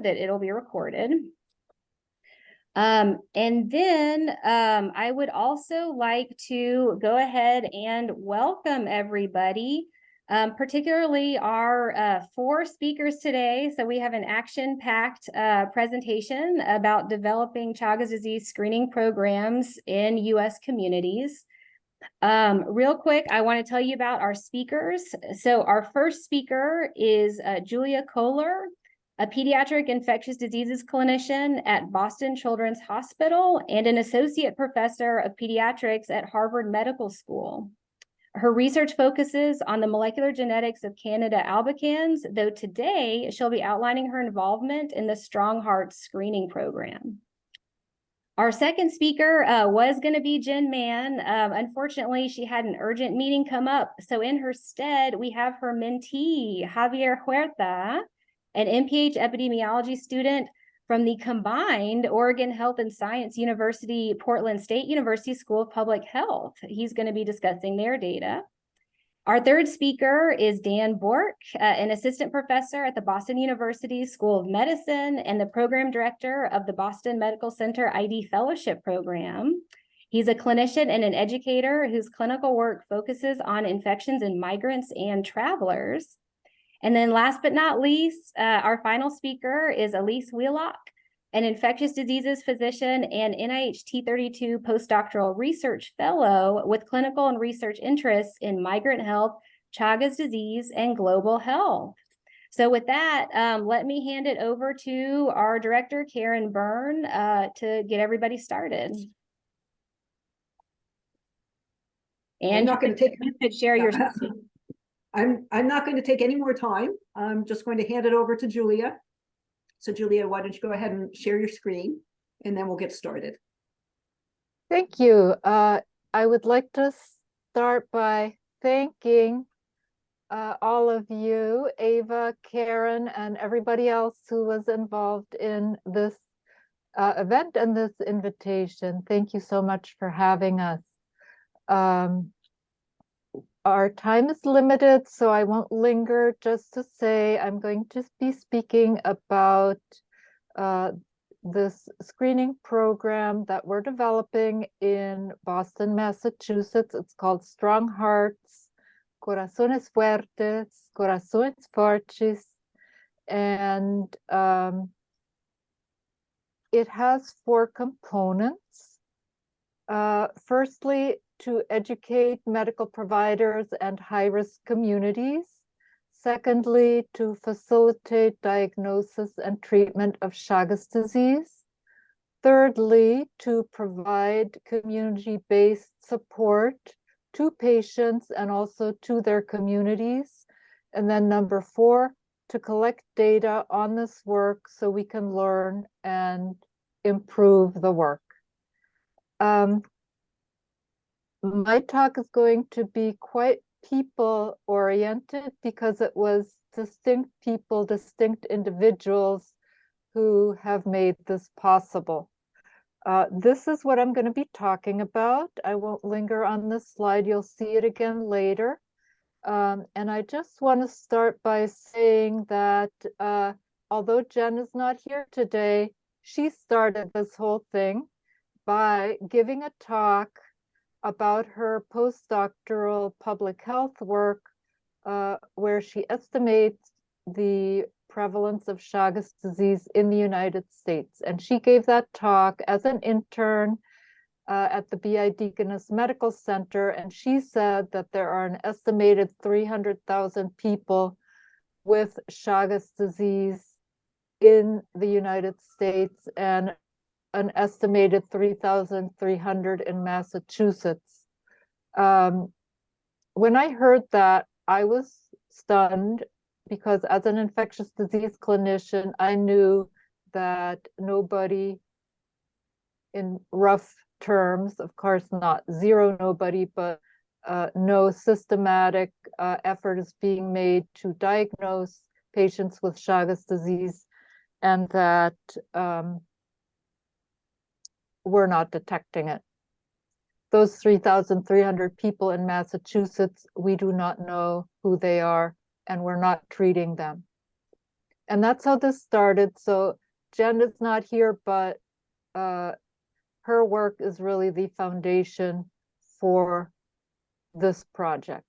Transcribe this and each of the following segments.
that it'll be recorded. And then I would also like to go ahead and welcome everybody, particularly our 4 speakers today. So we have an action-packed presentation about developing Chagas disease screening programs in U.S. communities. Real quick, I want to tell you about our speakers. So our first speaker is Julia Kohler, a pediatric infectious diseases clinician at Boston Children's Hospital and an associate professor of pediatrics at Harvard Medical School. Her research focuses on the molecular genetics of Candida albicans, though today she'll be outlining her involvement in the Strong Heart screening program. Our second speaker was going to be Jen Mann. Unfortunately, she had an urgent meeting come up. So in her stead, we have her mentee, Javier Huerta, an MPH epidemiology student from the combined Oregon Health and Science University, Portland State University School of Public Health. He's going to be discussing their data. Our third speaker is Dan Bork, an assistant professor at the Boston University School of Medicine and the program director of the Boston Medical Center ID Fellowship Program. He's a clinician and an educator whose clinical work focuses on infections in migrants and travelers. And then last but not least, our final speaker is Elise Wheelock, an infectious diseases physician and NIH T32 postdoctoral research fellow with clinical and research interests in migrant health, Chagas disease, and global health. So with that, let me hand it over to our director, Karen Byrne, to get everybody started. And I'm not going to share your screen. I'm not going to take any more time. I'm just going to hand it over to Julia. So Julia, why don't you go ahead and share your screen, and then we'll get started. Thank you. I would like to start by thanking all of you, Ava, Karen, and everybody else who was involved in this event and this invitation. Thank you so much for having us. Our time is limited, so I won't linger. Just to say, I'm going to be speaking about this screening program that we're developing in Boston, Massachusetts. It's called Strong Hearts, Corazones Fuertes, Corazones Fortes, and it has 4 components. Firstly, to educate medical providers and high-risk communities. Secondly, to facilitate diagnosis and treatment of Chagas disease. Thirdly, to provide community-based support to patients and also to their communities. And then number 4, to collect data on this work so we can learn and improve the work. My talk is going to be quite people-oriented because it was distinct people, distinct individuals who have made this possible. This is what I'm going to be talking about. I won't linger on this slide. You'll see it again later. And I just want to start by saying that although Jen is not here today, she started this whole thing by giving a talk about her postdoctoral public health work, where she estimates the prevalence of Chagas disease in the United States. And she gave that talk as an intern at the BI Deaconess Medical Center, and she said that there are an estimated 300,000 people with Chagas disease in the United States and an estimated 3,300 in Massachusetts. When I heard that, I was stunned because as an infectious disease clinician, I knew that nobody, in rough terms, of course not zero nobody, but no systematic effort is being made to diagnose patients with Chagas disease, and that we're not detecting it. Those 3,300 people in Massachusetts, we do not know who they are, and we're not treating them. And that's how this started. So Jen is not here, but her work is really the foundation for this project.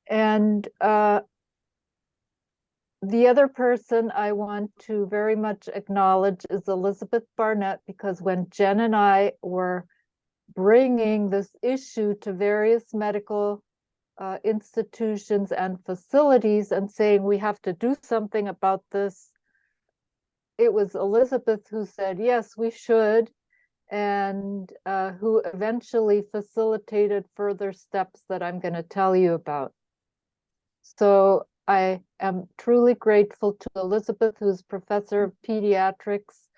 And the other person I want to very much acknowledge is Elizabeth Barnett, because when Jen and I were bringing this issue to various medical institutions and facilities and saying we have to do something about this, it was Elizabeth who said, yes, we should, and who eventually facilitated further steps that I'm going to tell you about. So I am truly grateful to Elizabeth, who's professor of pediatrics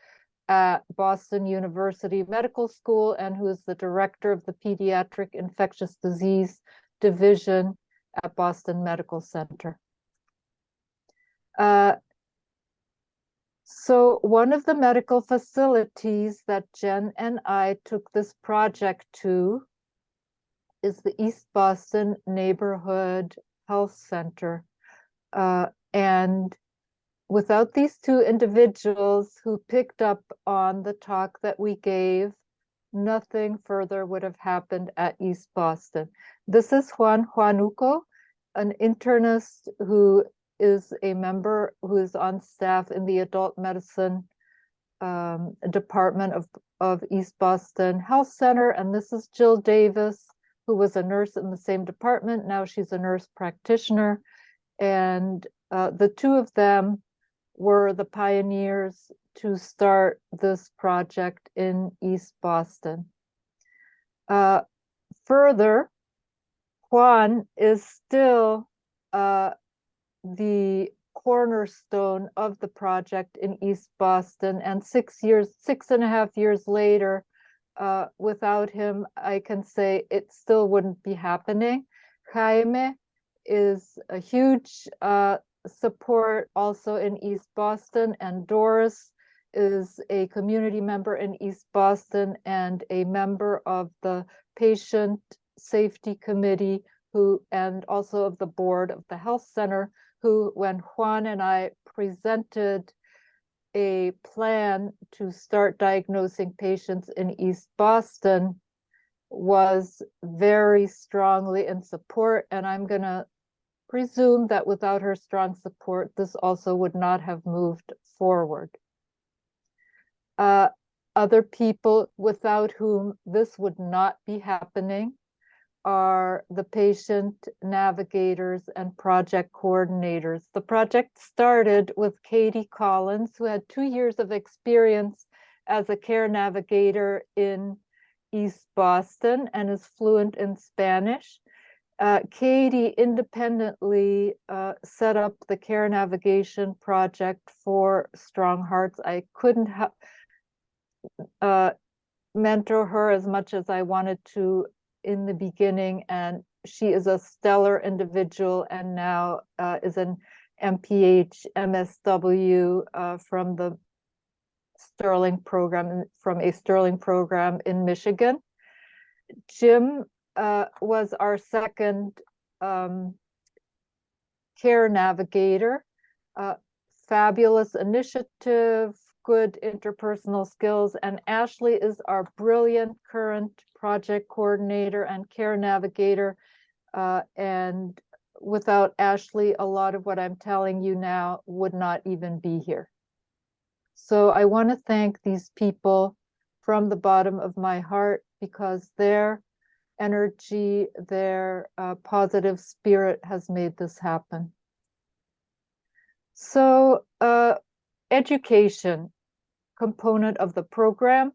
at Boston University Medical School and who is the director of the Pediatric Infectious Disease Division at Boston Medical Center. So one of the medical facilities that Jen and I took this project to is the East Boston Neighborhood Health Center. And without these two individuals who picked up on the talk that we gave, nothing further would have happened at East Boston. This is Juan Juanuco, an internist who is a member who is on staff in the adult medicine department of East Boston Health Center. And this is Jill Davis, who was a nurse in the same department. Now she's a nurse practitioner. And the two of them were the pioneers to start this project in East Boston. Further, Juan is still the cornerstone of the project in East Boston, and 6.5 years later, without him, I can say it still wouldn't be happening. Jaime is a huge support also in East Boston, and Doris is a community member in East Boston and a member of the Patient Safety Committee and also of the board of the health center, who, when Juan and I presented a plan to start diagnosing patients in East Boston, was very strongly in support. And I'm going to presume that without her strong support, this also would not have moved forward. Other people without whom this would not be happening are the patient navigators and project coordinators. The project started with Katie Collins, who had 2 years of experience as a care navigator in East Boston and is fluent in Spanish. Katie independently set up the care navigation project for Strong Hearts. I couldn't mentor her as much as I wanted to in the beginning, and she is a stellar individual and now is an MPH MSW from the Sterling program, from a Sterling program in Michigan. Jim was our second care navigator. Fabulous initiative, good interpersonal skills, and Ashley is our brilliant current project coordinator and care navigator. And without Ashley, a lot of what I'm telling you now would not even be here. So I want to thank these people from the bottom of my heart, because their energy, their positive spirit has made this happen. So education component of the program.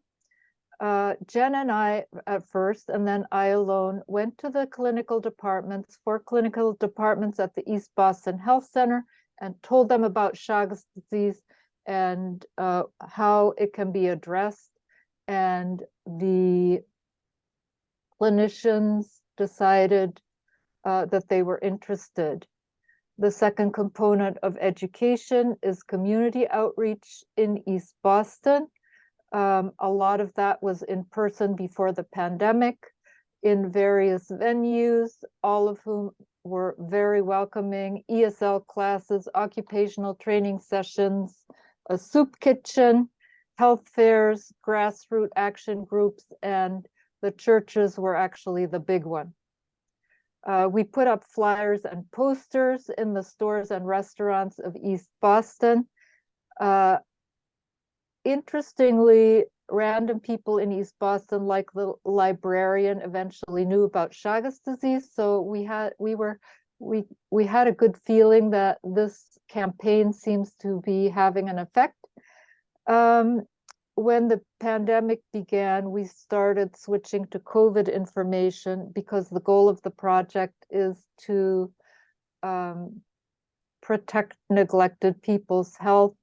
Jen and I at first, and then I alone, went to the clinical departments, 4 clinical departments at the East Boston Health Center, and told them about Chagas disease and how it can be addressed. And the clinicians decided that they were interested. The second component of education is community outreach in East Boston. A lot of that was in person before the pandemic in various venues, all of were very welcoming. ESL classes, occupational training sessions, a soup kitchen, health fairs, grassroots action groups, and the churches were actually the big one. We put up flyers and posters in the stores and restaurants of East Boston. Interestingly, random people in East Boston, like the librarian, eventually knew about Chagas disease. So we had a good feeling that this campaign seems to be having an effect. When the pandemic began, we started switching to COVID information because the goal of the project is to protect neglected people's health,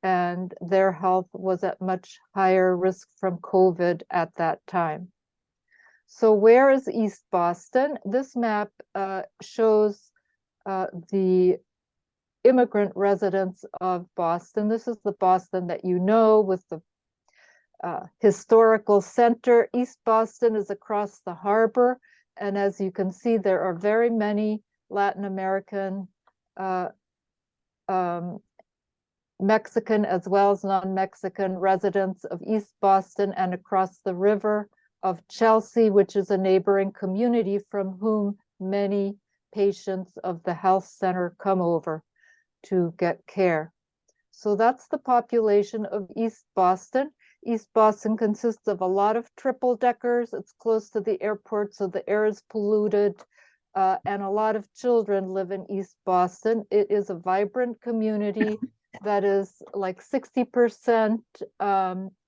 and their health was at much higher risk from COVID at that time. So where is East Boston? This map shows the immigrant residents of Boston. This is the Boston that you know, with the historical center. East Boston is across the harbor, and as you can see, there are very many Latin American, Mexican as well as non-Mexican residents of East Boston and across the river of Chelsea, which is a neighboring community from whom many patients of the health center come over to get care. So that's the population of East Boston. East Boston consists of a lot of triple deckers. It's close to the airport, so the air is polluted, and a lot of children live in East Boston. It is a vibrant community that is like 60%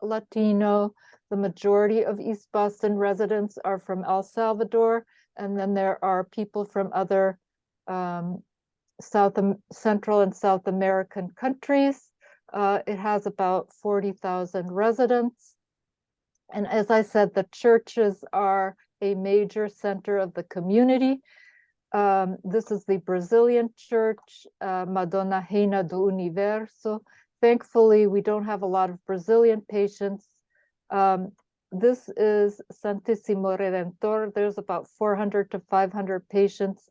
Latino. The majority of East Boston residents are from El Salvador, and then there are people from other Central and South American countries. It has about 40,000 residents. And as I said, the churches are a major center of the community. This is the Brazilian church, Madonna Reina do Universo. Thankfully, we don't have a lot of Brazilian patients. This is Santissimo Redentor. There's about 400 to 500 patients,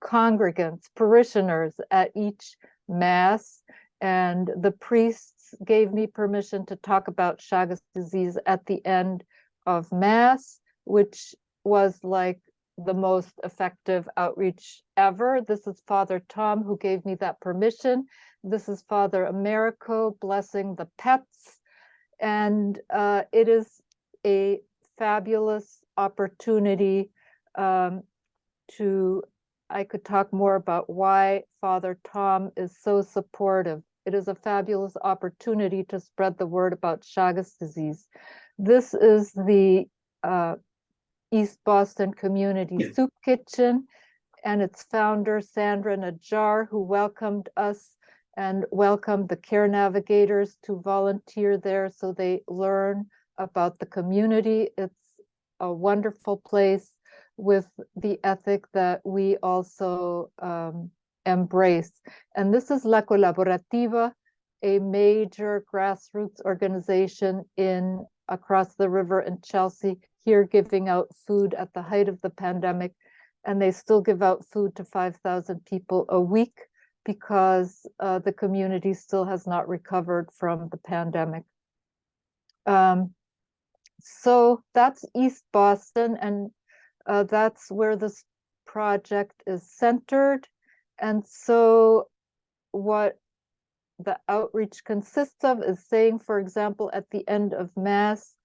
congregants, parishioners at each Mass. And the priests gave me permission to talk about Chagas disease at the end of Mass, which was like the most effective outreach ever. This is Father Tom who gave me that permission. This is Father Americo blessing the pets. And it is a fabulous opportunity I could talk more about why Father Tom is so supportive. It is a fabulous opportunity to spread the word about Chagas disease. This is the East Boston Community Soup Kitchen and its founder, Sandra Najjar, who welcomed us and welcomed the care navigators to volunteer there so they learn about the community. It's a wonderful place with the ethic that we also embrace. And this is La Colaborativa, a major grassroots organization across the river in Chelsea, here giving out food at the height of the pandemic. And they still give out food to 5,000 people a week because the community still has not recovered from the pandemic. So that's East Boston, and that's where this project is centered. And so what the outreach consists of is saying, for example, at the end of Mass,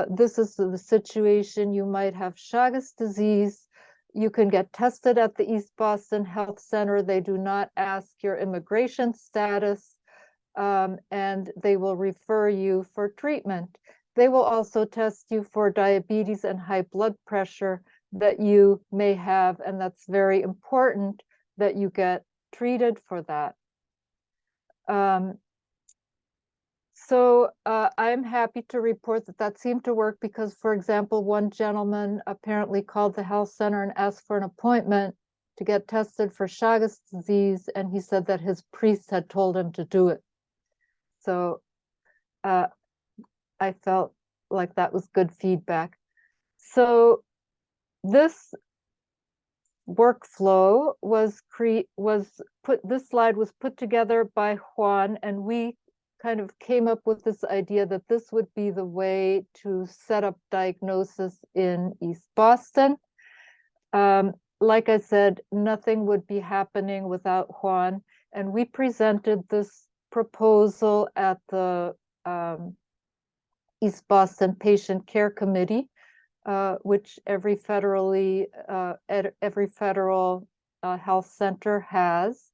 this is the situation: you might have Chagas disease. You can get tested at the East Boston Health Center. They do not ask your immigration status, and they will refer you for treatment. They will also test you for diabetes and high blood pressure that you may have, and that's very important that you get treated for that. So I'm happy to report that seemed to work because, for example, one gentleman apparently called the health center and asked for an appointment to get tested for Chagas disease, and he said that his priest had told him to do it. So I felt like that was good feedback. So this workflow was this slide was put together by Juan, and we kind of came up with this idea that this would be the way to set up diagnosis in East Boston. Like I said, nothing would be happening without Juan, and we presented this proposal at the East Boston Patient Care Committee, which every federal health center has.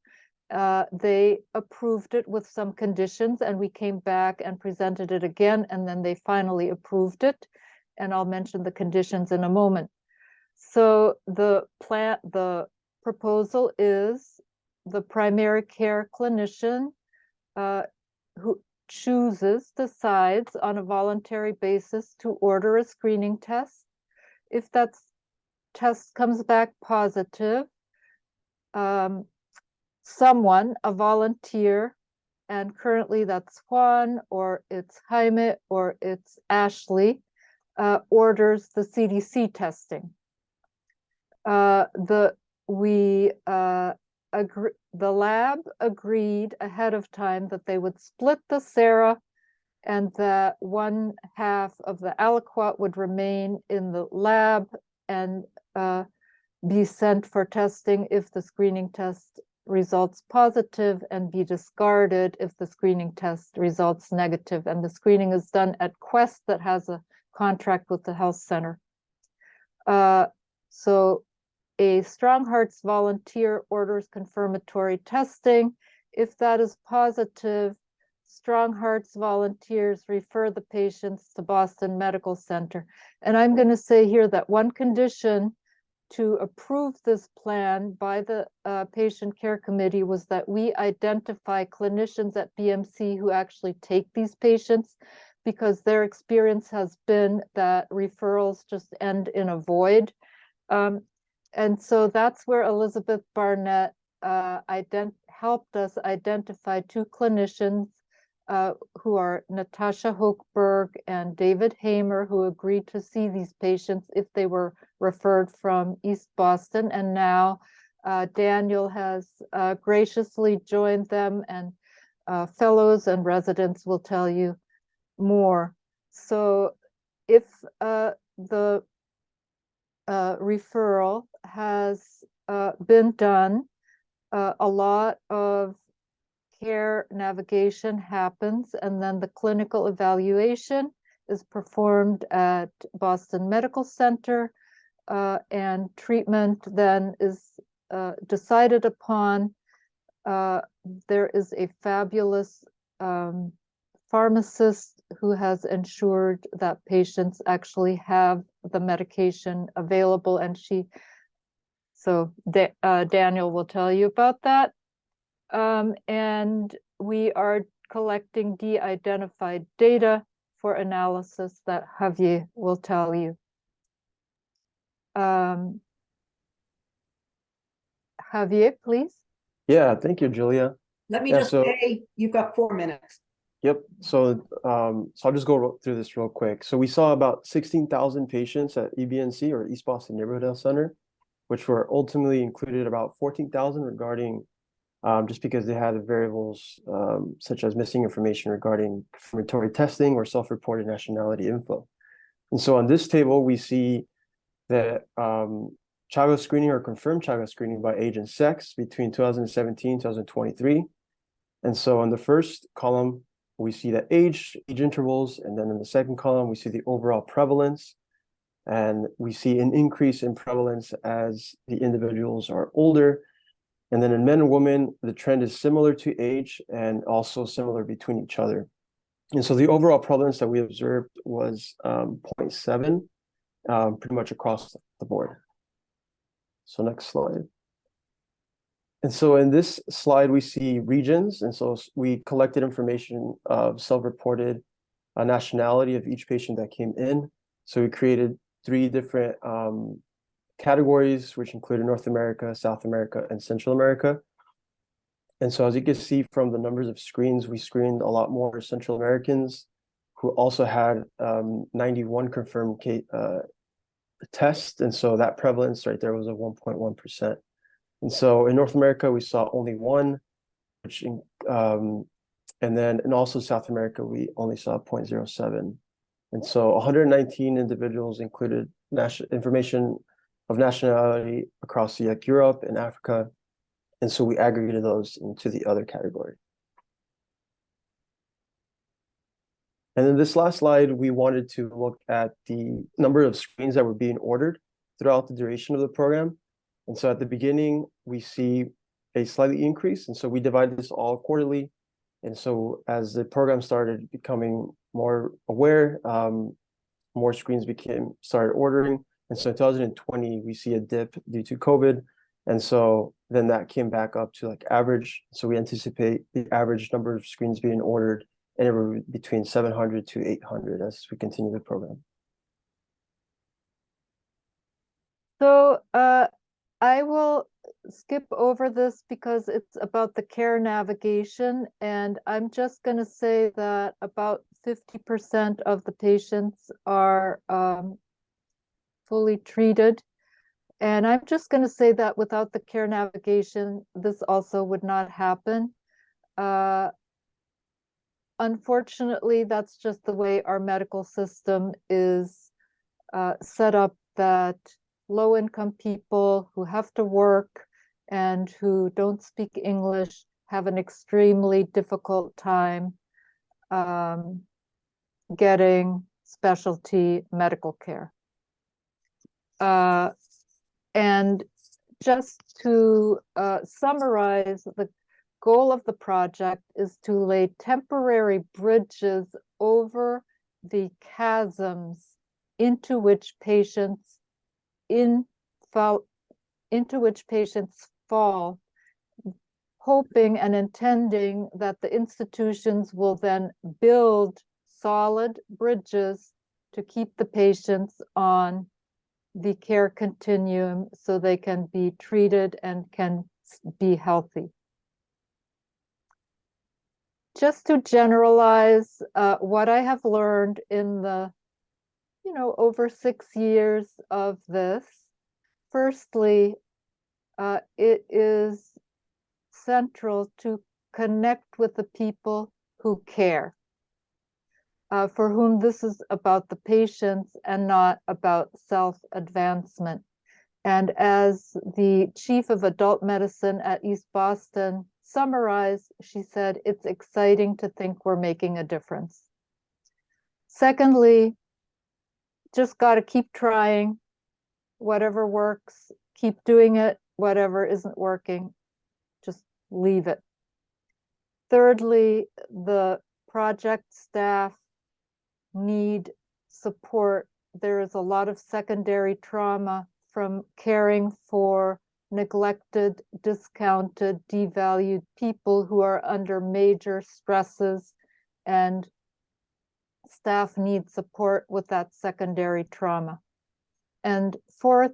They approved it with some conditions, and we came back and presented it again, and then they finally approved it. And I'll mention the conditions in a moment. So the proposal is the primary care clinician who decides on a voluntary basis to order a screening test. If that test comes back positive, someone, a volunteer, and currently that's Juan, or it's Jaime, or it's Ashley, orders the CDC testing. The lab agreed ahead of time that they would split the sera, and that one half of the aliquot would remain in the lab and be sent for testing if the screening test results positive, and be discarded if the screening test results negative. And the screening is done at Quest, that has a contract with the health center. So a Strong Hearts volunteer orders confirmatory testing. If that is positive, Strong Hearts volunteers refer the patients to Boston Medical Center. And I'm going to say here that one condition to approve this plan by the Patient Care Committee was that we identify clinicians at BMC who actually take these patients, because their experience has been that referrals just end in a void. And so that's where Elizabeth Barnett helped us identify two clinicians who are Natasha Hochberg and David Hamer, who agreed to see these patients if they were referred from East Boston. And now Daniel has graciously joined them, and fellows and residents will tell you more. So if the referral has been done, a lot of care navigation happens, and then the clinical evaluation is performed at Boston Medical Center, and treatment then is decided upon. There is a fabulous pharmacist who has ensured that patients actually have the medication available, and Daniel will tell you about that. And we are collecting de-identified data for analysis that Javier will tell you. Javier, please. Yeah, thank you, Julia. Let me just say, you've got 4 minutes. Yep. So I'll just go through this real quick. So we saw about 16,000 patients at EBNC, or East Boston Neighborhood Health Center, which were ultimately included about 14,000 regarding just because they had variables such as missing information regarding confirmatory testing or self-reported nationality info. And so on this table, we see that Chagas screening or confirmed Chagas screening by age and sex between 2017 2023. And so on the first column, we see the age intervals, and then in the second column, we see the overall prevalence. And we see an increase in prevalence as the individuals are older. And then in men and women, the trend is similar to age and also similar between each other. And so the overall prevalence that we observed was 0.7, pretty much across the board. So next slide. And so in this slide, we see regions. And so we collected information of self-reported nationality of each patient that came in. So we created 3 different categories, which included North America, South America, and Central America. And so as you can see from the numbers of screens, we screened a lot more Central Americans who also had 91 confirmed test. And so that prevalence right there was a 1.1%. And so in North America, we saw only one, which, and also South America, we only saw 0.07. And so 119 individuals included information of nationality across like Europe and Africa. And so we aggregated those into the other category. And then this last slide, we wanted to look at the number of screens that were being ordered throughout the duration of the program. And so at the beginning, we see a slightly increase. And so we divide this all quarterly. And so as the program started becoming more aware, more screens started ordering. And so in 2020, we see a dip due to COVID. And so then that came back up to like average. So we anticipate the average number of screens being ordered anywhere between 700 to 800 as we continue the program. So I will skip over this because it's about the care navigation, and I'm just going to say that about 50% of the patients are fully treated. And I'm just going to say that without the care navigation, this also would not happen. Unfortunately, that's just the way our medical system is set up, that low-income people who have to work and who don't speak English have an extremely difficult time getting specialty medical care. And just to summarize, the goal of the project is to lay temporary bridges over the chasms into which patients fall, hoping and intending that the institutions will then build solid bridges to keep the patients on the care continuum so they can be treated and can be healthy. Just to generalize what I have learned in the, over 6 years of this. Firstly, it is central to connect with the people who care, for whom this is about the patients and not about self-advancement. And as the chief of adult medicine at East Boston summarized, she said, it's exciting to think we're making a difference. Secondly, just got to keep trying. Whatever works, keep doing it. Whatever isn't working, just leave it. Thirdly, the project staff need support. There is a lot of secondary trauma from caring for neglected, discounted, devalued people who are under major stresses, and staff need support with that secondary trauma. And fourth,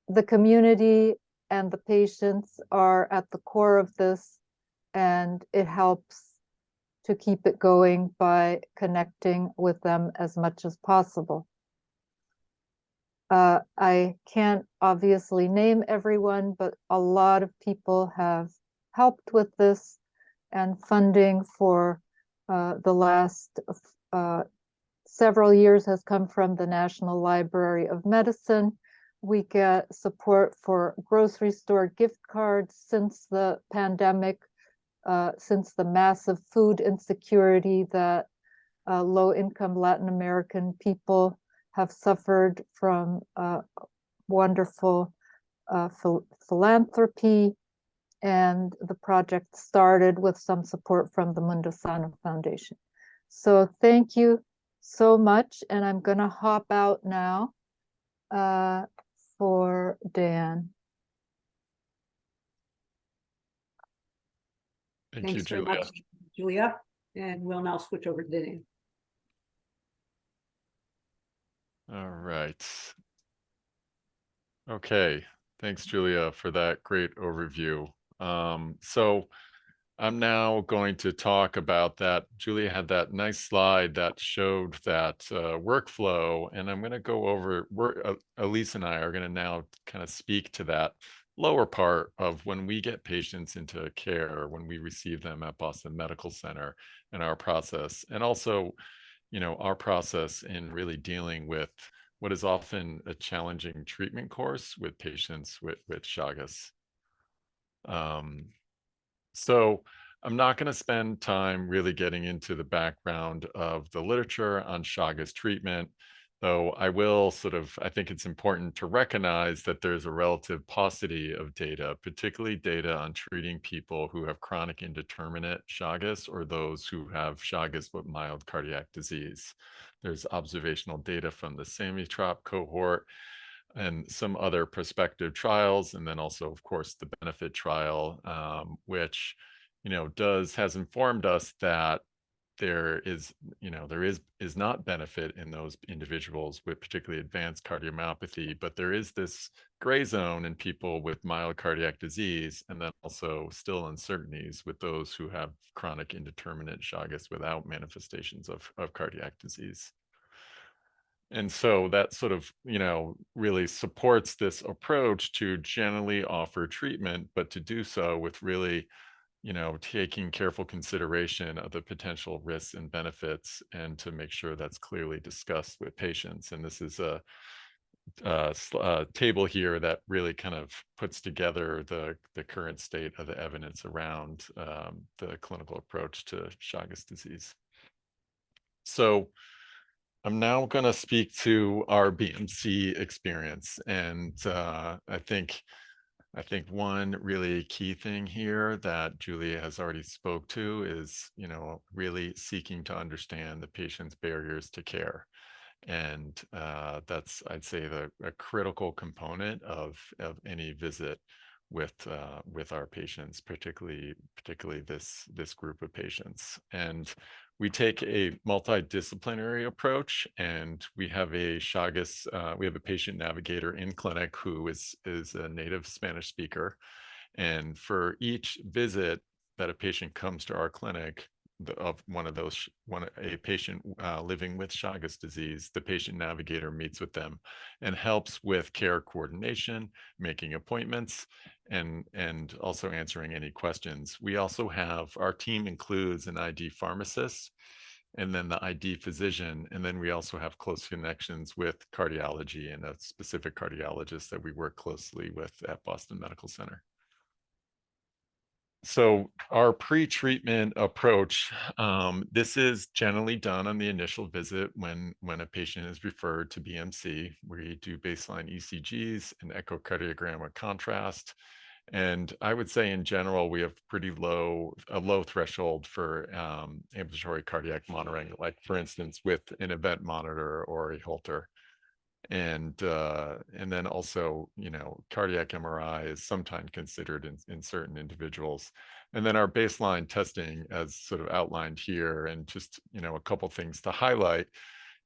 the community and the patients are at the core of this, and it helps to keep it going by connecting with them as much as possible. I can't obviously name everyone, but a lot of people have helped with this, and funding for the last several years has come from the National Library of Medicine. We get support for grocery store gift cards since the pandemic, since the massive food insecurity that low-income Latin American people have suffered from wonderful philanthropy. And the project started with some support from the Mundo Sano Foundation. So thank you so much. And I'm going to hop out now for Dan. Thank Thanks you, very Julia. much, Julia. And we'll now switch over to Dan. All right. Okay. Thanks, Julia, for that great overview. So I'm now going to talk about that. Julia had that nice slide that showed that workflow, and I'm going to go over, Elise and I are going to now kind of speak to that lower part of when we get patients into care, when we receive them at Boston Medical Center, and our process, and also, our process in really dealing with what is often a challenging treatment course with patients with Chagas. So I'm not going to spend time really getting into the background of the literature on Chagas treatment, though I will I think it's important to recognize that there's a relative paucity of data, particularly data on treating people who have chronic indeterminate Chagas or those who have Chagas with mild cardiac disease. There's observational data from the SAMI-TROP cohort and some other prospective trials, and then also, of course, the benefit trial, which has informed us that there is not benefit in those individuals with particularly advanced cardiomyopathy, but there is this gray zone in people with mild cardiac disease, and then also still uncertainties with those who have chronic indeterminate Chagas without manifestations of cardiac disease. And so that really supports this approach to generally offer treatment, but to do so with really, taking careful consideration of the potential risks and benefits, and to make sure that's clearly discussed with patients. And this is a table here that really kind of puts together the current state of the evidence around the clinical approach to Chagas disease. So I'm now going to speak to our BMC experience, and I think one really key thing here that Julia has already spoke to is, really seeking to understand the patient's barriers to care, and that's, I'd say, a critical component of any visit with our patients, particularly this group of patients. And we take a multidisciplinary approach, and we have a Chagas, we have a patient navigator in clinic who is a native Spanish speaker. And for each visit that a patient comes to our clinic, of a patient living with Chagas disease, the patient navigator meets with them and helps with care coordination, making appointments, and also answering any questions. We also have, our team includes an ID pharmacist and then the ID physician, and then we also have close connections with cardiology and a specific cardiologist that we work closely with at Boston Medical Center. So our pre-treatment approach, this is generally done on the initial visit when a patient is referred to BMC. We do baseline ECGs and echocardiogram with contrast. And I would say in general, we have a low threshold for ambulatory cardiac monitoring, like for instance, with an event monitor or a Holter. And then also, cardiac MRI is sometimes considered in certain individuals. And then our baseline testing, as sort of outlined here, and just, a couple things to highlight.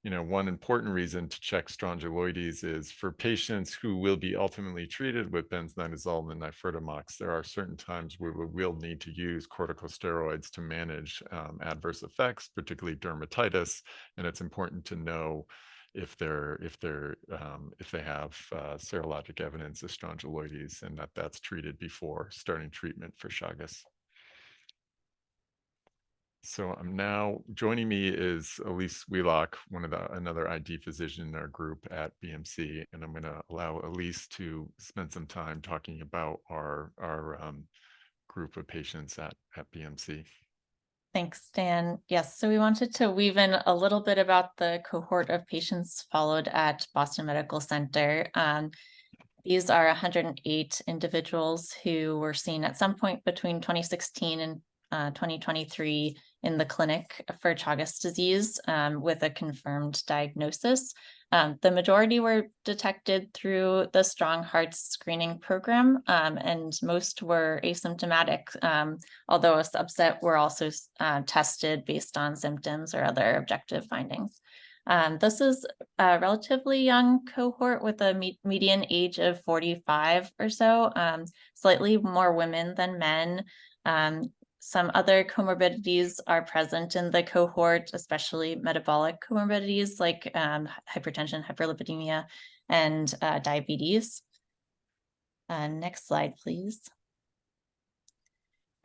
One important reason to check strongyloides is for patients who will be ultimately treated with benznidazole and nifurtimox. There are certain times where we will need to use corticosteroids to manage adverse effects, particularly dermatitis, and it's important to know if they have serologic evidence of strongyloides, and that's treated before starting treatment for Chagas. So I'm now, joining me is Elise Wheelock, another ID physician in our group at BMC, and I'm going to allow Elise to spend some time talking about our group of patients at BMC. Thanks, Dan. Yes, so we wanted to weave in a little bit about the cohort of patients followed at Boston Medical Center. These are 108 individuals who were seen at some point between 2016 and 2023 in the clinic for Chagas disease with a confirmed diagnosis. The majority were detected through the Strong Hearts screening program, and most were asymptomatic, although a subset were also tested based on symptoms or other objective findings. This is a relatively young cohort with a median age of 45 or so, slightly more women than men. some other comorbidities are present in the cohort, especially metabolic comorbidities like hypertension, hyperlipidemia, and diabetes. Next slide, please.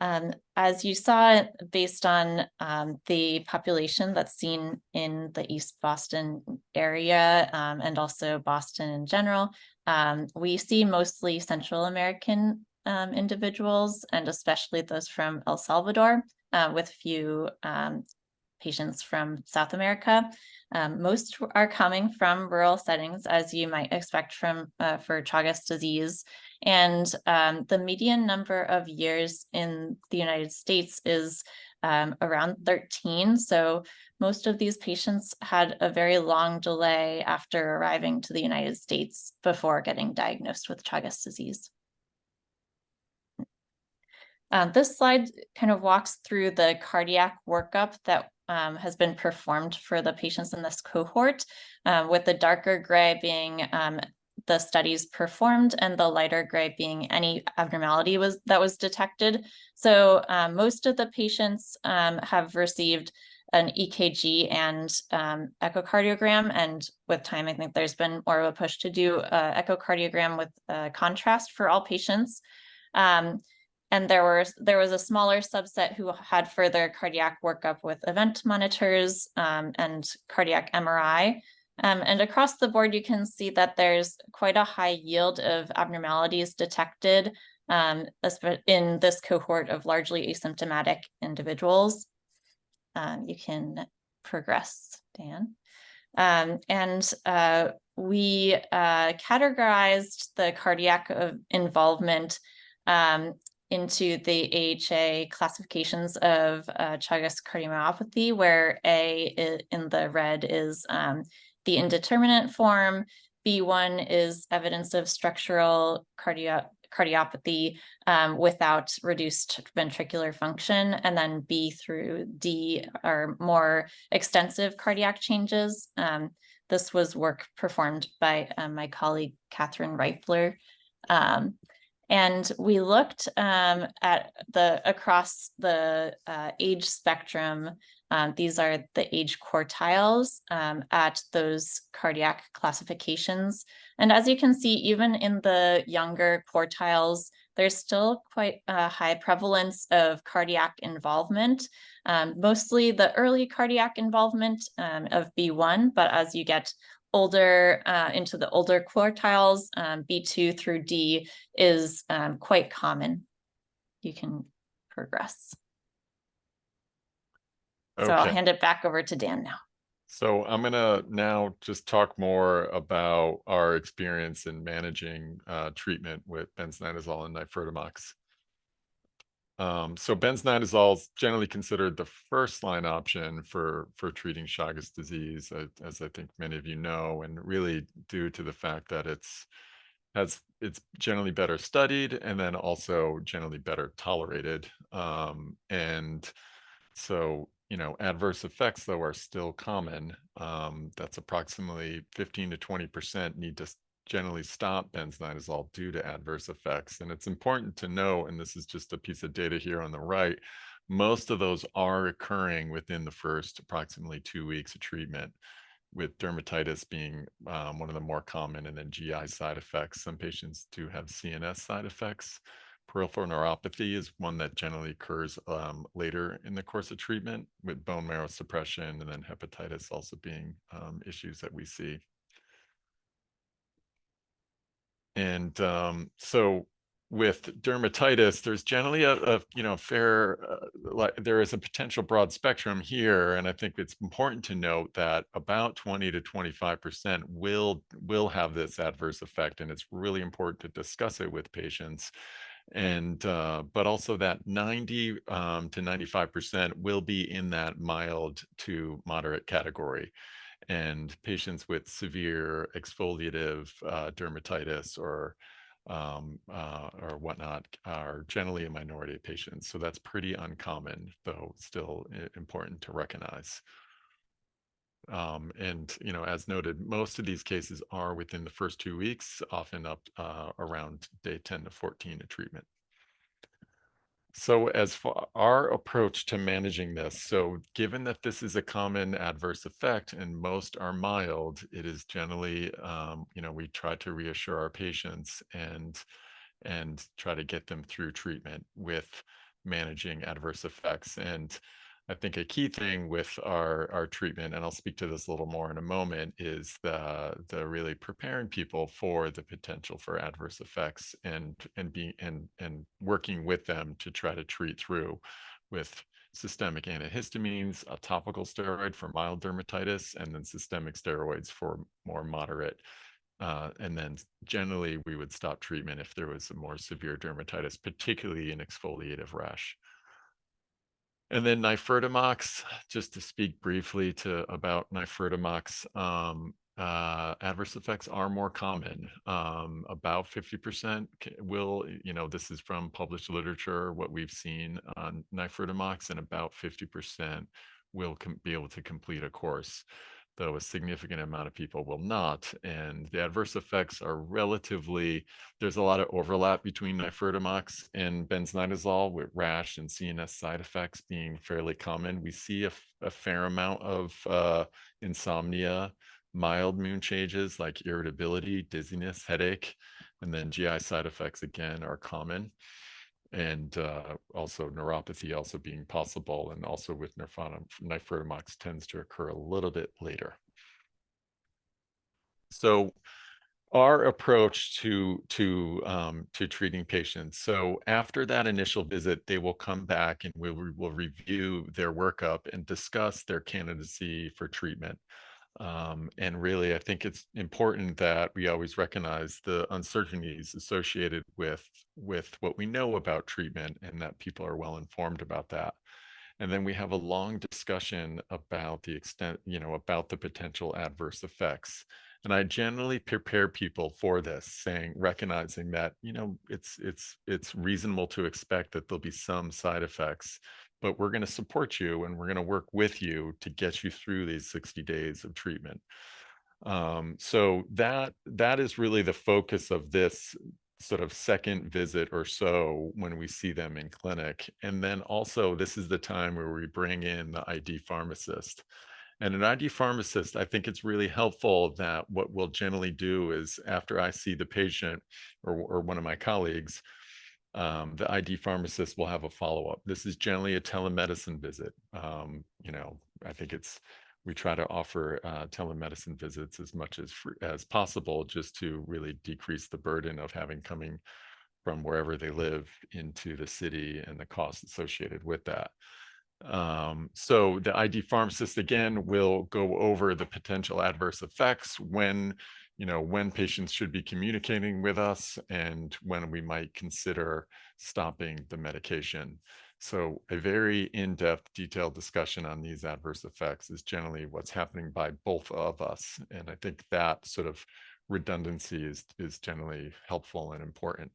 As you saw, based on the population that's seen in the East Boston area and also Boston in general, we see mostly Central American individuals, and especially those from El Salvador, with few patients from South America. Most are coming from rural settings, as you might expect from for Chagas disease. And the median number of years in the United States is around 13. So most of these patients had a very long delay after arriving to the United States before getting diagnosed with Chagas disease. This slide kind of walks through the cardiac workup that has been performed for the patients in this cohort, with the darker gray being the studies performed and the lighter gray being any abnormality that was detected. So most of the patients have received an EKG and echocardiogram, and with time I think there's been more of a push to do echocardiogram with contrast for all patients. And there was a smaller subset who had further cardiac workup with event monitors and cardiac MRI. And across the board, you can see that there's quite a high yield of abnormalities detected in this cohort of largely asymptomatic individuals. You can progress, Dan. We categorized the cardiac involvement into the AHA classifications of Chagas cardiomyopathy, where A in the red is the indeterminate form, B1 is evidence of structural cardiopathy without reduced ventricular function, and then B through D are more extensive cardiac changes. This was work performed by my colleague, Catherine Reifler. And we looked at across the age spectrum. These are the age quartiles at those cardiac classifications. And as you can see, even in the younger quartiles, there's still quite a high prevalence of cardiac involvement, mostly the early cardiac involvement of B1, but as you get older into the older quartiles, B2 through D is quite common. You can progress. Okay. So I'll hand it back over to Dan now. So I'm gonna now just talk more about our experience in managing treatment with benznidazole and nifurtimox. So benznidazole is generally considered the first line option for treating Chagas disease, as I think many of you know, and really due to the fact that it's generally better studied and then also generally better tolerated. And so, you know, adverse effects though are still common. That's approximately 15 to 20% need to generally stop benznidazole due to adverse effects. And it's important to know, and this is just a piece of data here on the right, most of those are occurring within the first approximately 2 weeks of treatment, with dermatitis being one of the more common, and then GI side effects. Some patients do have CNS side effects. Peripheral neuropathy is one that generally occurs later in the course of treatment, with bone marrow suppression, and then hepatitis also being issues that we see. And so with dermatitis, there's generally a fair, there is a potential broad spectrum here. And I think it's important to note that about 20 to 25% will have this adverse effect. And it's really important to discuss it with patients. And but also that 90 to 95% will be in that mild to moderate category. And patients with severe exfoliative dermatitis or whatnot are generally a minority of patients. So that's pretty uncommon, though still important to recognize. And, you know, as noted, most of these cases are within the first 2 weeks, often up around day 10 to 14 of treatment. So as far our approach to managing this, so given that this is a common adverse effect and most are mild, it is generally, we try to reassure our patients and try to get them through treatment with managing adverse effects. And I think a key thing with our treatment, and I'll speak to this a little more in a moment, is the really preparing people for the potential for adverse effects and working with them to try to treat through with systemic antihistamines, a topical steroid for mild dermatitis, and then systemic steroids for more moderate. And then generally we would stop treatment if there was a more severe dermatitis, particularly an exfoliative rash. And then nifurtimox, just to speak briefly about nifurtimox, adverse effects are more common. About 50% will, this is from published literature, what we've seen on nifurtimox, and about 50% will be able to complete a course, though a significant amount of people will not. And the adverse effects are relatively, there's a lot of overlap between nifurtimox and benznidazole, with rash and CNS side effects being fairly common. We see a fair amount of insomnia, mild mood changes like irritability, dizziness, headache, and then GI side effects again are common. And also neuropathy also being possible, and also with nifurtimox tends to occur a little bit later. So our approach to treating patients. So after that initial visit, they will come back and we will review their workup and discuss their candidacy for treatment. And really, I think it's important that we always recognize the uncertainties associated with what we know about treatment, and that people are well informed about that. And then we have a long discussion about the extent, about the potential adverse effects. And I generally prepare people for this, recognizing that, it's reasonable to expect that there'll be some side effects, but we're going to support you and we're going to work with you to get you through these 60 days of treatment. So that is really the focus of this sort of second visit or so when we see them in clinic. And then also this is the time where we bring in the ID pharmacist. And an ID pharmacist, I think it's really helpful that what we'll generally do is, after I see the patient or one of my colleagues, the ID pharmacist will have a follow-up. This is generally a telemedicine visit. I think we try to offer telemedicine visits as much as possible, just to really decrease the burden of coming from wherever they live into the city and the costs associated with that. So the ID pharmacist again will go over the potential adverse effects, when patients should be communicating with us, and when we might consider stopping the medication. So a very in-depth, detailed discussion on these adverse effects is generally what's happening by both of us. And I think that sort of redundancy is generally helpful and important.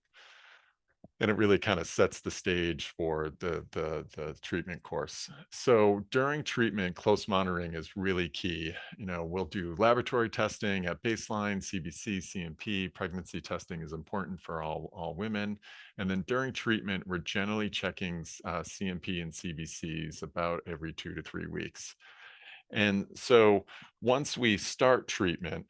And it really kind of sets the stage for the treatment course. So during treatment, close monitoring is really key. We'll do laboratory testing at baseline, CBC, CMP. Pregnancy testing is important for all women. And then during treatment, we're generally checking CMP and CBCs about every 2 to 3 weeks. And so once we start treatment,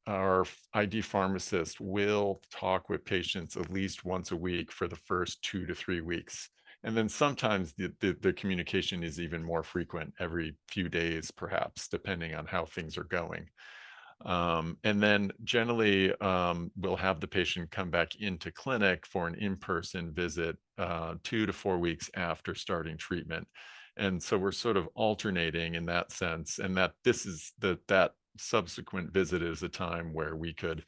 our ID pharmacist will talk with patients at least once a week for the first 2 to 3 weeks. And then sometimes the communication is even more frequent, every few days, perhaps, depending on how things are going. And then generally, we'll have the patient come back into clinic for an in-person visit 2 to 4 weeks after starting treatment. And so we're sort of alternating in that sense, and that that subsequent visit is a time where we could,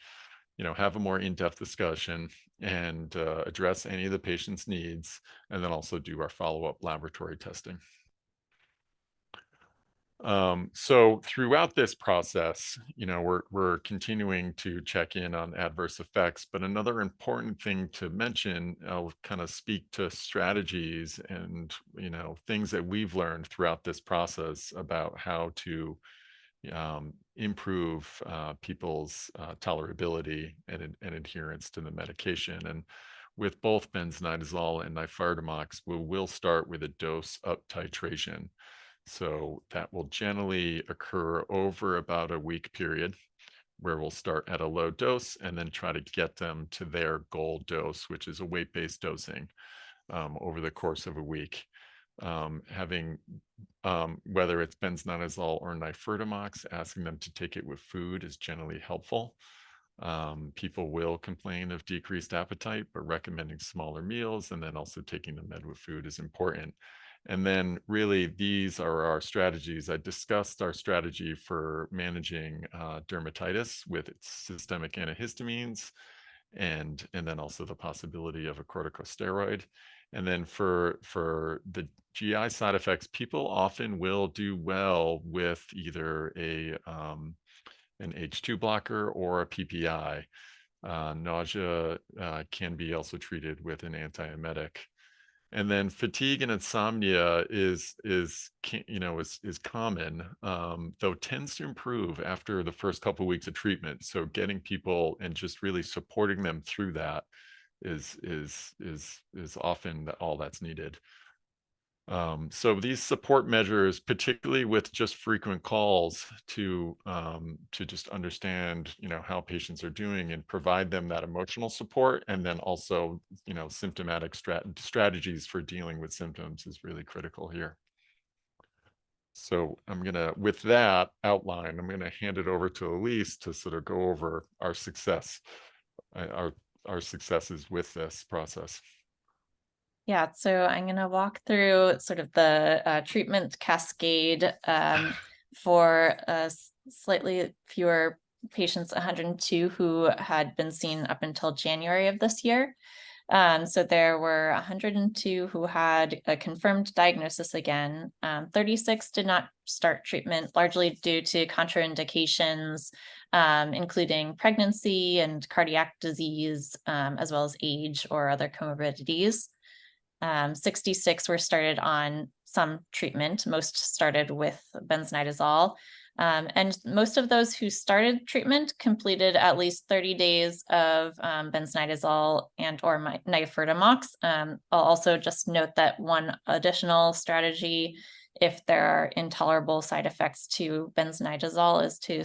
have a more in-depth discussion and address any of the patient's needs, and then also do our follow-up laboratory testing. So throughout this process, we're continuing to check in on adverse effects. But another important thing to mention, I'll kind of speak to strategies and things that we've learned throughout this process about how to improve people's tolerability and adherence to the medication. And with both benznidazole and nifurtimox, we will start with a dose up titration. So that will generally occur over about a week period, where we'll start at a low dose and then try to get them to their goal dose, which is a weight-based dosing over the course of a week. Having whether it's benznidazole or nifurtimox, asking them to take it with food is generally helpful. People will complain of decreased appetite, but recommending smaller meals and then also taking the med with food is important. And then really these are our strategies. I discussed our strategy for managing dermatitis with its systemic antihistamines and then also the possibility of a corticosteroid. And then for the GI side effects, people often will do well with either an H2 blocker or a PPI. Nausea can be also treated with an antiemetic. And then fatigue and insomnia is common, though tends to improve after the first couple of weeks of treatment. So getting people and just really supporting them through that is often all that's needed. So these support measures, particularly with just frequent calls to just understand, how patients are doing and provide them that emotional support, and then also, symptomatic strategies for dealing with symptoms is really critical here. So with that outline, I'm gonna hand it over to Elise to sort of go over our successes with this process. Yeah, so I'm going to walk through sort of the treatment cascade for slightly fewer patients, 102 who had been seen up until January of this year. So there were 102 who had a confirmed diagnosis again. 36 did not start treatment, largely due to contraindications, including pregnancy and cardiac disease, as well as age or other comorbidities. 66 were started on some treatment. Most started with benznidazole. And most of those who started treatment completed at least 30 days of benznidazole and or nifurtimox. I'll also just note that one additional strategy, if there are intolerable side effects to benznidazole, is to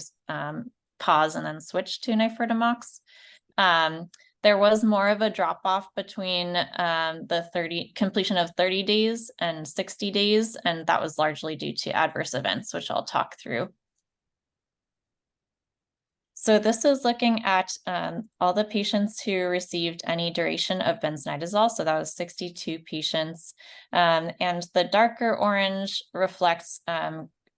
pause and then switch to nifurtimox. There was more of a drop off between the completion of 30 days and 60 days, and that was largely due to adverse events, which I'll talk through. So this is looking at all the patients who received any duration of benznidazole. So that was 62 patients. And the darker orange reflects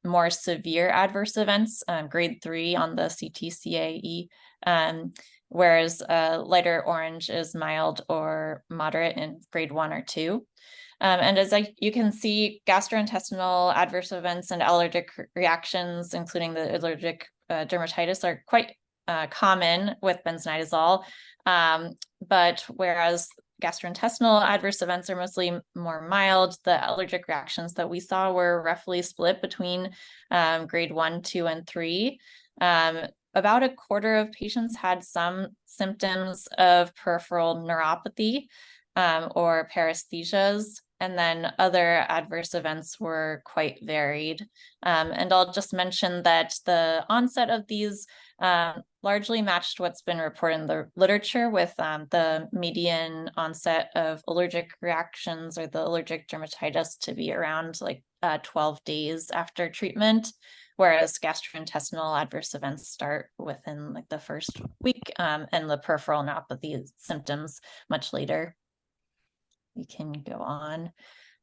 more severe adverse events, grade 3 on the CTCAE, whereas lighter orange is mild or moderate in grade 1 or 2. And as you can see, gastrointestinal adverse events and allergic reactions, including the allergic dermatitis, are quite common with benznidazole. But whereas gastrointestinal adverse events are mostly more mild, the allergic reactions that we saw were roughly split between grade 1, 2, and 3. About a quarter of patients had some symptoms of peripheral neuropathy or paresthesias, and then other adverse events were quite varied. And I'll just mention that the onset of these largely matched what's been reported in the literature, with the median onset of allergic reactions or the allergic dermatitis to be around 12 days after treatment, whereas gastrointestinal adverse events start within the first week, and the peripheral neuropathy symptoms much later. We can go on.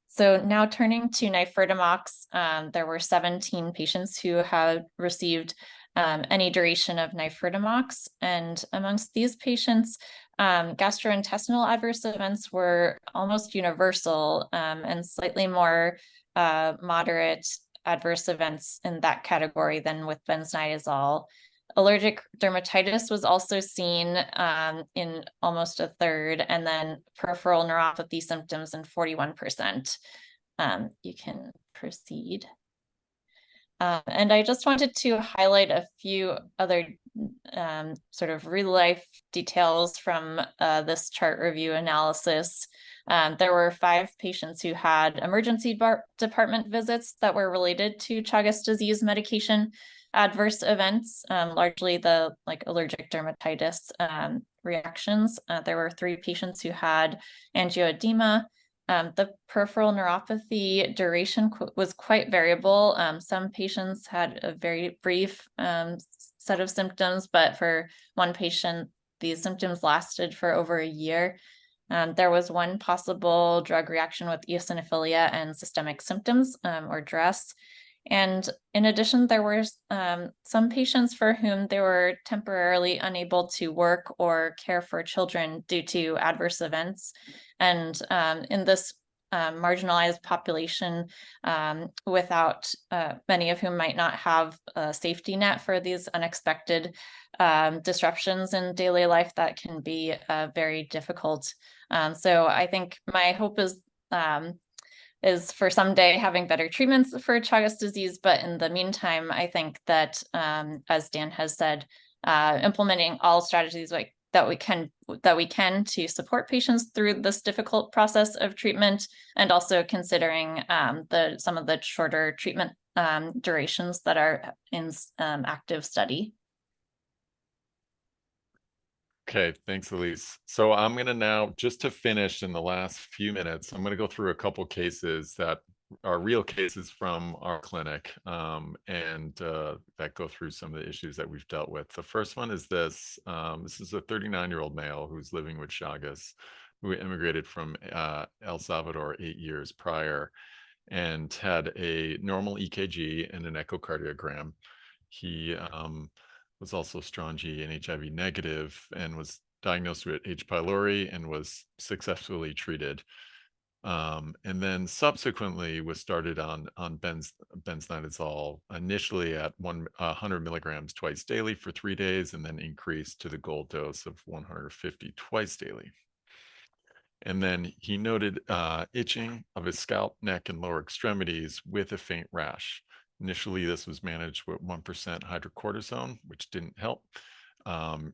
So now turning to nifurtimox, there were 17 patients who had received any duration of nifurtimox, and amongst these patients, gastrointestinal adverse events were almost universal, and slightly more moderate adverse events in that category than with benznidazole. Allergic dermatitis was also seen in almost a third, and then peripheral neuropathy symptoms in 41%. You can proceed. And I just wanted to highlight a few other sort of real life details from this chart review analysis. There were 5 patients who had emergency department visits that were related to Chagas disease medication adverse events, largely the allergic dermatitis reactions. There were 3 patients who had angioedema. The peripheral neuropathy duration was quite variable. Some patients had a very brief set of symptoms, but for one patient, these symptoms lasted for over a year. There was one possible drug reaction with eosinophilia and systemic symptoms, or DRESS. And in addition, there were some patients for whom they were temporarily unable to work or care for children due to adverse events. And in this marginalized population, without many of whom might not have a safety net for these unexpected disruptions in daily life, that can be very difficult. So I think my hope is for someday having better treatments for Chagas disease. But in the meantime, I think that, as Dan has said, implementing all strategies that we can to support patients through this difficult process of treatment, and also considering some of the shorter treatment durations that are in active study. Okay, thanks, Elise. So I'm going to now, just to finish in the last few minutes, I'm going to go through a couple cases that are real cases from our clinic, and that go through some of the issues that we've dealt with. The first one is this. This is a 39-year-old male who's living with Chagas, who immigrated from El Salvador 8 years prior and had a normal EKG and an echocardiogram. He was also strong G and HIV negative, and was diagnosed with H. pylori and was successfully treated. And then subsequently was started on benznidazole, initially at 100 milligrams twice daily for 3 days, and then increased to the gold dose of 150 twice daily. And then he noted itching of his scalp, neck, and lower extremities with a faint rash. Initially, this was managed with 1% hydrocortisone, which didn't help.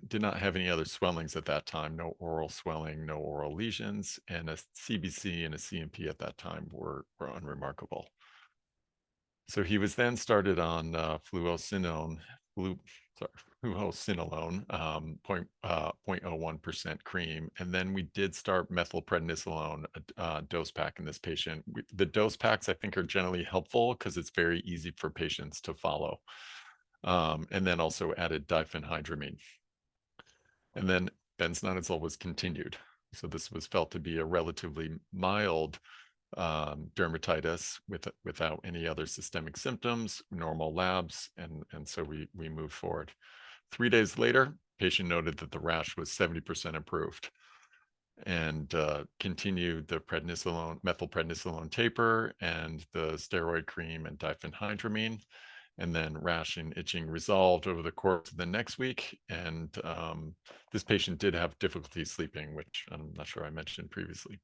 Did not have any other swellings at that time, no oral swelling, no oral lesions, and a CBC and a CMP at that time were unremarkable. So he was then started on fluocinolone, 0.01% cream. And then we did start methylprednisolone dose pack in this patient. The dose packs, I think, are generally helpful because it's very easy for patients to follow. And then also added diphenhydramine. And then benznidazole was continued. So this was felt to be a relatively mild dermatitis without any other systemic symptoms, normal labs, and so we moved forward. 3 days later, patient noted that the rash was 70% improved, and continued the methylprednisolone taper and the steroid cream and diphenhydramine, and then rash and itching resolved over the course of the next week. And this patient did have difficulty sleeping, which I'm not sure I mentioned previously.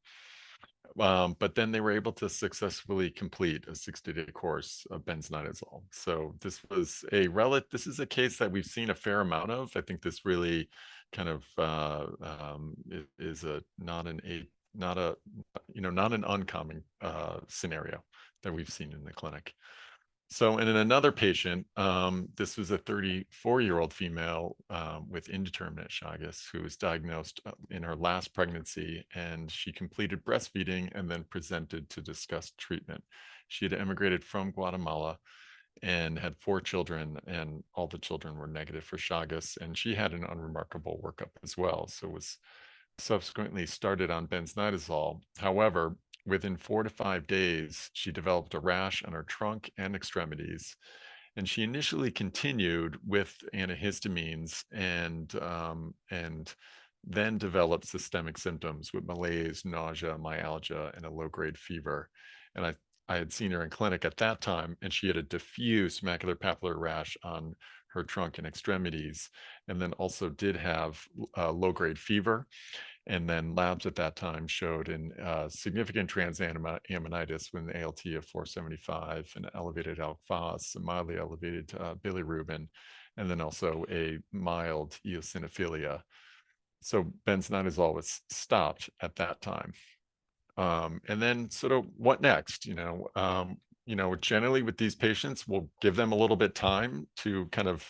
But then they were able to successfully complete a 60-day course of benznidazole. So this was this is a case that we've seen a fair amount of. I think this really kind of is not an uncommon scenario that we've seen in the clinic. So in another patient, this was a 34-year-old female with indeterminate Chagas who was diagnosed in her last pregnancy, and she completed breastfeeding and then presented to discuss treatment. She had immigrated from Guatemala and had 4 children, and all the children were negative for Chagas, and she had an unremarkable workup as well. So was subsequently started on benznidazole. However, within 4 to 5 days, she developed a rash on her trunk and extremities. And she initially continued with antihistamines and then developed systemic symptoms with malaise, nausea, myalgia, and a low-grade fever. And I had seen her in clinic at that time, and she had a diffuse macular papular rash on her trunk and extremities, and then also did have low-grade fever. And then labs at that time showed an significant transaminitis with an ALT of 475, an elevated alk phos, a mildly elevated bilirubin, and then also a mild eosinophilia. So benznidazole was stopped at that time. And then sort of what next? Generally with these patients, we'll give them a little bit time to kind of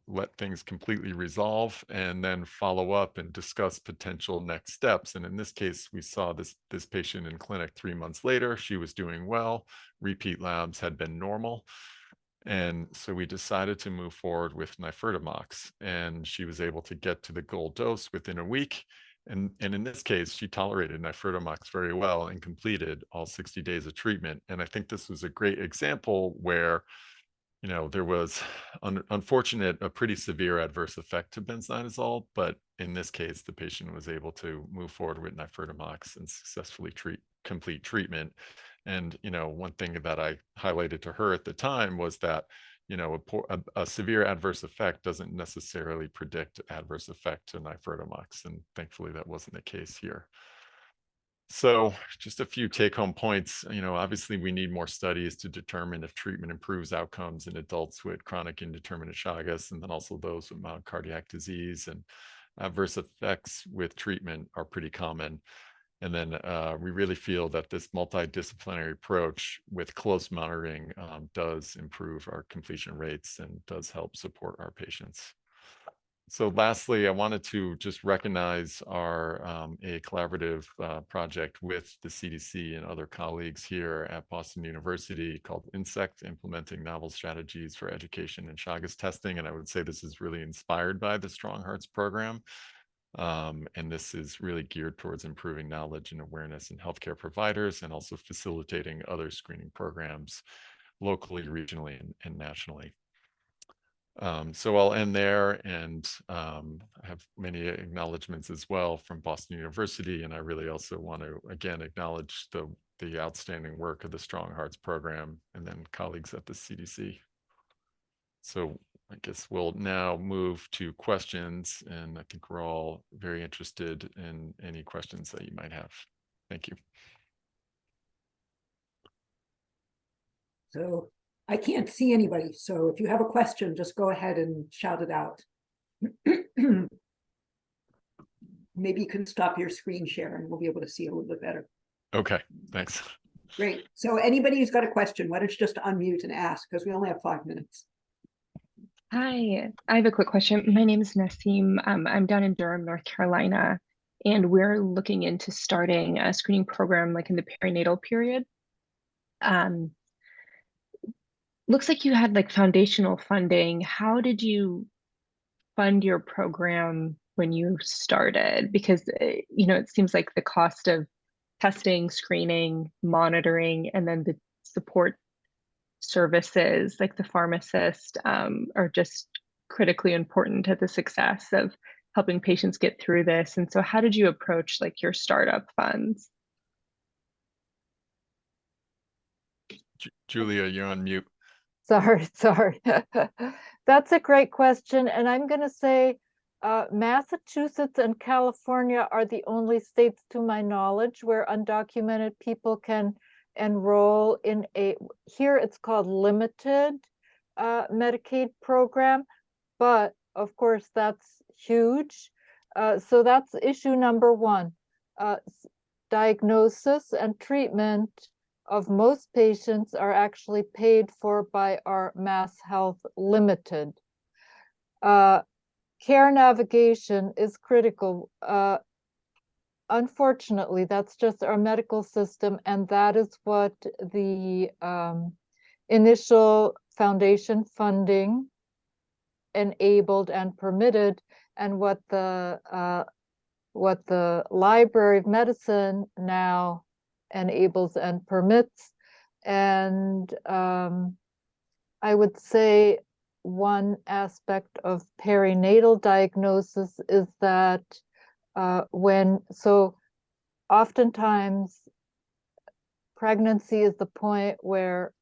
let things completely resolve and then follow up and discuss potential next steps. And in this case, we saw this patient in clinic 3 months later. She was doing well. Repeat labs had been normal. And so we decided to move forward with nifurtimox, and she was able to get to the goal dose within a week. And in this case, she tolerated nifurtimox very well and completed all 60 days of treatment. And I think this was a great example where there was unfortunate, a pretty severe adverse effect to benznidazole, but in this case, the patient was able to move forward with nifurtimox and successfully complete treatment. And one thing that I highlighted to her at the time was that a severe adverse effect doesn't necessarily predict adverse effect to nifurtimox, and thankfully that wasn't the case here. So just a few take-home points. Obviously we need more studies to determine if treatment improves outcomes in adults with chronic indeterminate Chagas, and then also those with mild cardiac disease. And adverse effects with treatment are pretty common. And then we really feel that this multidisciplinary approach with close monitoring does improve our completion rates and does help support our patients. So lastly, I wanted to just recognize a collaborative project with the CDC and other colleagues here at Boston University called INSECT, Implementing Novel Strategies for Education and Chagas Testing. And I would say this is really inspired by the Strong Hearts program. And this is really geared towards improving knowledge and awareness in healthcare providers, and also facilitating other screening programs locally, regionally, and nationally. So I'll end there, and I have many acknowledgements as well from Boston University. And I really also want to, again, acknowledge the outstanding work of the Strong Hearts program and then colleagues at the CDC. So I guess we'll now move to questions, and I think we're all very interested in any questions that you might have. Thank you. So I can't see anybody, so if you have a question, just go ahead and shout it out. Maybe you can stop your screen share and we'll be able to see a little bit better. Okay, thanks. Great. So anybody who's got a question, why don't you just unmute and ask, because we only have 5 minutes. Hi, I have a quick question. My name is Nassim. I'm down in Durham, North Carolina, and we're looking into starting a screening program like in the perinatal period. Looks like you had like foundational funding. How did you fund your program when you started? Because it seems like the cost of testing, screening, monitoring, and then the support services like the pharmacist are just critically important to the success of helping patients get through this. And so how did you approach like your startup funds? Julia, you're on mute. Sorry. That's a great question. And I'm going to say Massachusetts and California are the only states, to my knowledge, where undocumented people can enroll in here it's called limited Medicaid program. But of course, that's huge. So that's issue number one. Diagnosis and treatment of most patients are actually paid for by our Mass Health Limited. Care navigation is critical. Unfortunately, that's just our medical system, and that is what the initial foundation funding enabled and permitted, and what the Library of Medicine now enables and permits. And I would say one aspect of perinatal diagnosis is that oftentimes pregnancy is the point where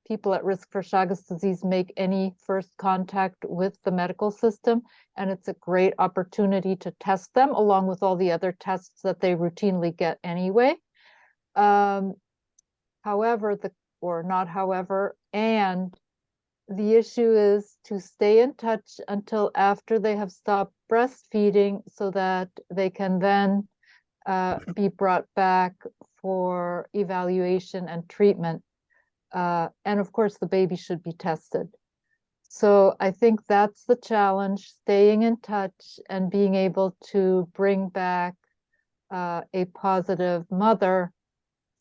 people at risk for Chagas disease make any first contact with the medical system, and it's a great opportunity to test them along with all the other tests that they routinely get anyway. However, and the issue is to stay in touch until after they have stopped breastfeeding so that they can then be brought back for evaluation and treatment. And of course, the baby should be tested. So I think that's the challenge, staying in touch and being able to bring back a positive mother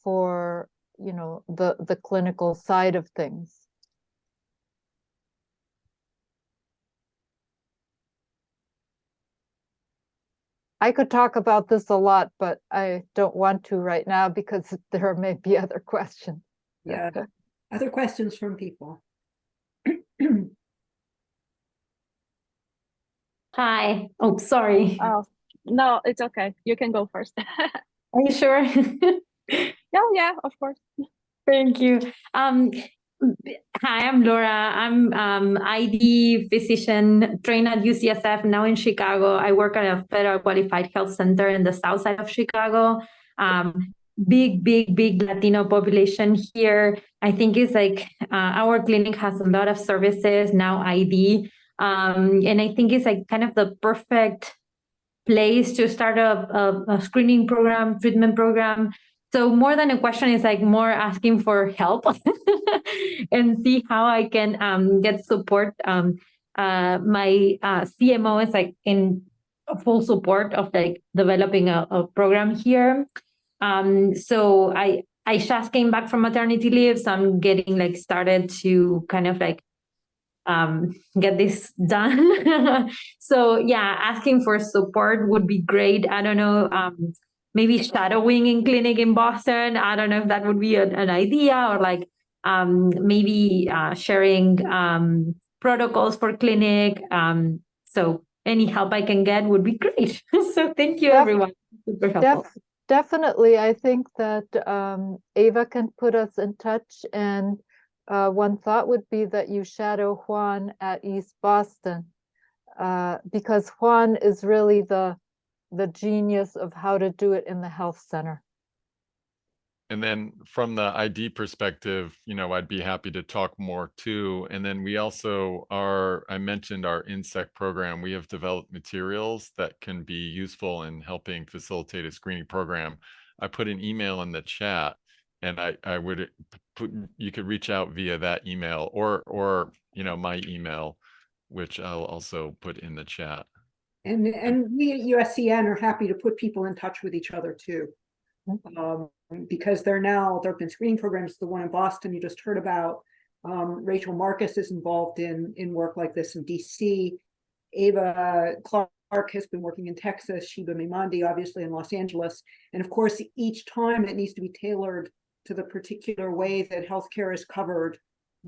for, you know, the clinical side of things. I could talk about this a lot, but I don't want to right now because there may be other questions. Yeah. Other questions from people? Hi. Oh, sorry. Oh, no, it's okay. You can go first. Are you sure? Oh, yeah, of course. Thank you. Hi, I'm Laura. I'm ID physician trained at UCSF, now in Chicago. I work at a federal qualified health center in the south side of Chicago. Big Latino population here. I think it's like our clinic has a lot of services, now ID. And I think it's like kind of the perfect place to start a screening program, treatment program. So more than a question, is like more asking for help and see how I can get support. My CMO is like in full support of like developing a program here. So I just came back from maternity leave, so I'm getting like started to kind of like get this done. So yeah, asking for support would be great. I don't know, maybe shadowing in clinic in Boston. I don't know if that would be an idea, or like maybe sharing protocols for clinic. So any help I can get would be great. So thank you, everyone. Super helpful. Definitely. I think that Ava can put us in touch, and one thought would be that you shadow Juan at East Boston, because Juan is really the genius of how to do it in the health center. And then from the ID perspective, you know, I'd be happy to talk more too. And then we also I mentioned our insect program. We have developed materials that can be useful in helping facilitate a screening program. I put an email in the chat, and I would put, you could reach out via that email, or you know, my email, which I'll also put in the chat. And we at USCN are happy to put people in touch with each other too. Because there have been screening programs, the one in Boston you just heard about. Rachel Marcus is involved in work like this in DC. Ava Clark has been working in Texas, Shiba Mimandi obviously in Los Angeles. And of course, each time it needs to be tailored to the particular way that healthcare is covered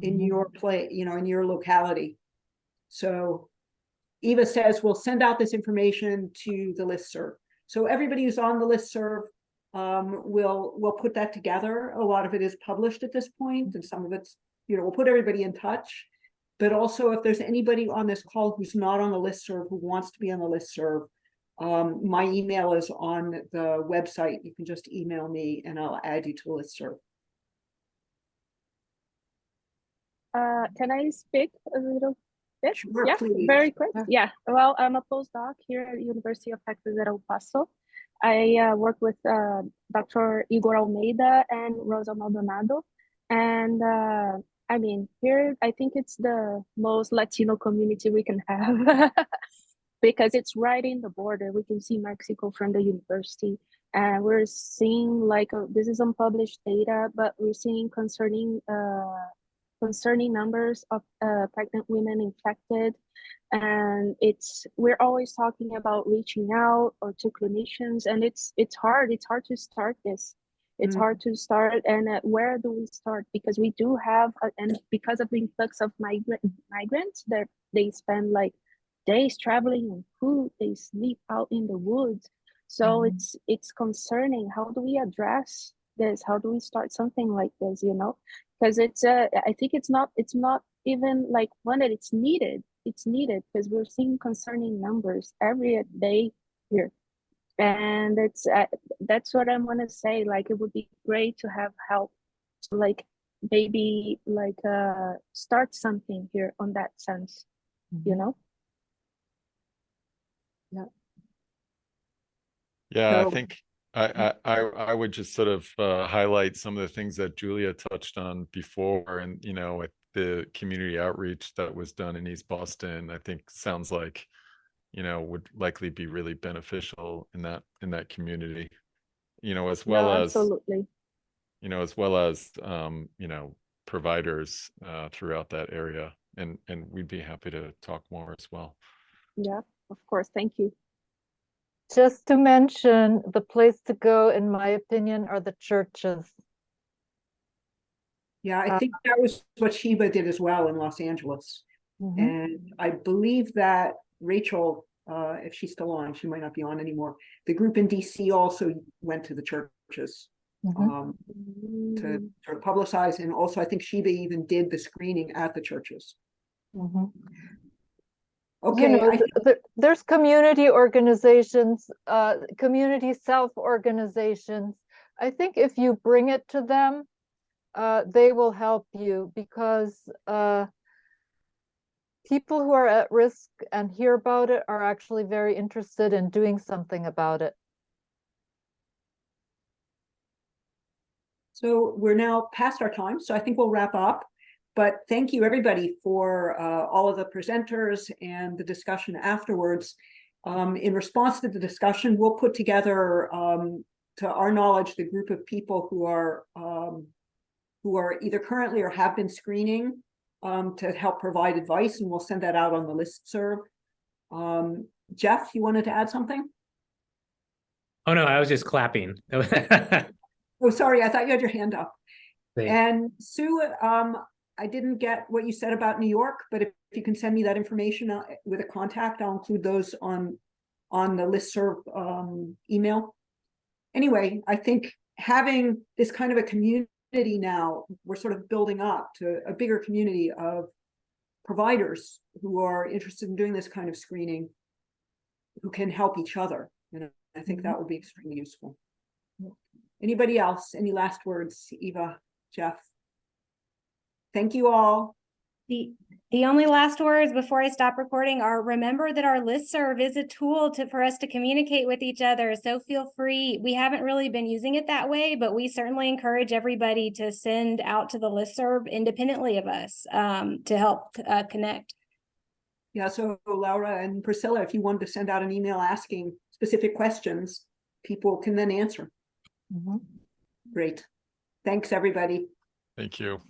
in your place, you know, in your locality. So Eva says, we'll send out this information to the listserv. So everybody who's on the listserv, we'll put that together. A lot of it is published at this point, and some of it's, you know, we'll put everybody in touch. But also, if there's anybody on this call who's not on the listserv, who wants to be on the listserv, my email is on the website. You can just email me and I'll add you to the listserv. Can I speak a little bit? Sure, yeah, please. Very quick. Yeah, well, I'm a postdoc here at the University of Texas at El Paso. I work with Dr. Igor Almeida and Rosa Maldonado. And I mean, here, I think it's the most Latino community we can have because it's right in the border. We can see Mexico from the university. And we're seeing like, this is unpublished data, but we're seeing concerning numbers of pregnant women infected. And we're always talking about reaching out or to clinicians, and it's hard to start this. It's hard to start, and where do we start? Because we do have, and because of the influx of migrants, they spend like days traveling on food, they sleep out in the woods. So it's concerning. How do we address this? How do we start something like this, you know? Because I think it's not even like wanted, it's needed. It's needed because we're seeing concerning numbers every day here. And that's what I'm gonna say. Like, it would be great to have help to like maybe like start something here on that sense, you know? Yeah, I So- think I would just sort of highlight some of the things that Julia touched on before, and you know, with the community outreach that was done in East Boston, I think sounds like, you know, would likely be really beneficial in that community, you know, as well No, as, absolutely. you know, as well as you know, providers throughout that area, and we'd be happy to talk more as well. Yeah, of course. Thank you. Just to mention, the place to go, in my opinion, are the churches. Yeah, I think that was what Sheba did as well in Los Angeles. Mhm. And I believe that Rachel, if she's still on, she might not be on anymore. The group in DC also went to the churches Mhm. to sort of publicize. And also I think Sheba even did the screening at the churches. Mhm. You Okay, know, there's community organizations, community self-organizations. I think if you bring it to them, they will help you, because people who are at risk and hear about it are actually very interested in doing something about it. so we're now past our time, so I think we'll wrap up. But thank you, everybody, for all of the presenters and the discussion afterwards. In response to the discussion, we'll put together, to our knowledge, the group of people who are either currently or have been screening to help provide advice, and we'll send that out on the listserv. Jeff, you wanted to add something? Oh no, I was just clapping. Oh, sorry, I thought you had your hand up. Thanks. And Sue, I didn't get what you said about New York, but if you can send me that information with a contact, I'll include those on the listserv email. Anyway, I think having this kind of a community now, we're sort of building up to a bigger community of providers who are interested in doing this kind of screening, who can help each other. And I think that will be extremely useful. Anybody else? Any last words, Eva, Jeff? Thank you all. The only last words before I stop recording are, remember that our listserv is a tool for us to communicate with each other. So feel free. We haven't really been using it that way, but we certainly encourage everybody to send out to the listserv independently of us to help connect. Yeah, so Laura and Priscilla, if you wanted to send out an email asking specific questions, people can then answer. Mhm. Great. Thanks, everybody. Thank you.